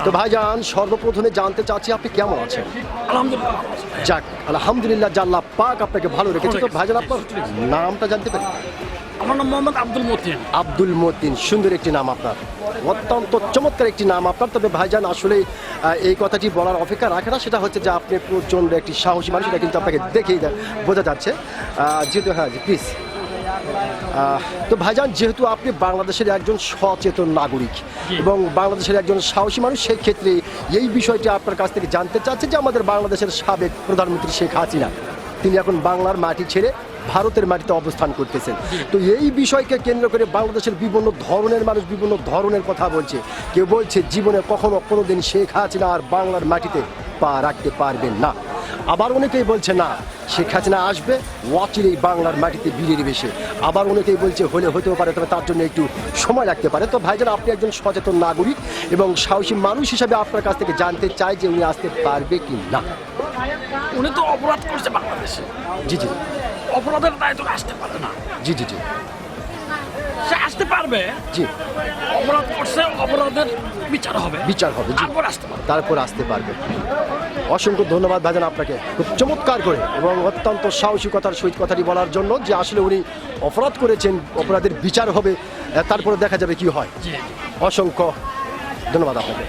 তো ভাইজান সর্বপ্রথমে জানতে চাচ্ছি আপনি কেমন আছেন? আলহামদুলিল্লাহ। যাক আলহামদুলিল্লাহ, জাল্লাহ পাক আপনাকে ভালো রেখেছে। তো ভাইজান আপনার নামটা জানতে পারি? আমার নাম মোহাম্মদ আব্দুল মতিন। আব্দুল মতিন, সুন্দর একটি নাম আপনার, অত্যন্ত চমৎকার একটি নাম আপনার। তবে ভাইজান আসলে এই কথাটি বলার অপেক্ষা রাখে না, সেটা হচ্ছে যে আপনি প্রচণ্ড একটি সাহসী মানুষ, এটা কিন্তু আপনাকে দেখেই বোঝা যাচ্ছে। যেহেতু হ্যাঁ প্লিজ। তো ভাইজান, যেহেতু আপনি বাংলাদেশের একজন সচেতন নাগরিক এবং বাংলাদেশের একজন সাহসী মানুষ, সেই ক্ষেত্রে এই বিষয়টি আপনার কাছ থেকে জানতে চাচ্ছে যে আমাদের বাংলাদেশের সাবেক প্রধানমন্ত্রী শেখ হাসিনা, তিনি এখন বাংলার মাটি ছেড়ে ভারতের মাটিতে অবস্থান করতেছেন। তো এই বিষয়কে কেন্দ্র করে বাংলাদেশের বিভিন্ন ধরনের মানুষ বিভিন্ন ধরনের কথা বলছে। কেউ বলছে জীবনে কখনো কোনোদিন শেখ হাসিনা আর বাংলার মাটিতে পা রাখতে পারবেন না। আবার অনেকেই বলছে না, শেখ হাসিনা আসবে অচিরেই বাংলার মাটিতে বিলিয়ে বেশে। আবার অনেকেই বলছে হলে হতেও পারে, তবে তার জন্য একটু সময় লাগতে পারে। তো ভাইজান, আপনি একজন সচেতন নাগরিক এবং সাহসী মানুষ হিসাবে আপনার কাছ থেকে জানতে চাই যে উনি আসতে পারবে কি না। উনি তো অপরাধ করছে বাংলাদেশে, জি জি অপরাধের দায় তো আসতে পারে না। জি জি জি সে আসতে পারবে, জি অপরাধ করছে, অপরাধের বিচার হবে, বিচার হবে, জি। তারপর আসতে পারবে। তারপর আসতে পারবে। অসংখ্য ধন্যবাদ ভাইজান আপনাকে, খুব চমৎকার করে এবং অত্যন্ত সাহসিকতার সহিত কথাটি বলার জন্য, যে আসলে উনি অপরাধ করেছেন, অপরাধের বিচার হবে, তারপরে দেখা যাবে কি হয়। জি। অসংখ্য ধন্যবাদ আপনাকে।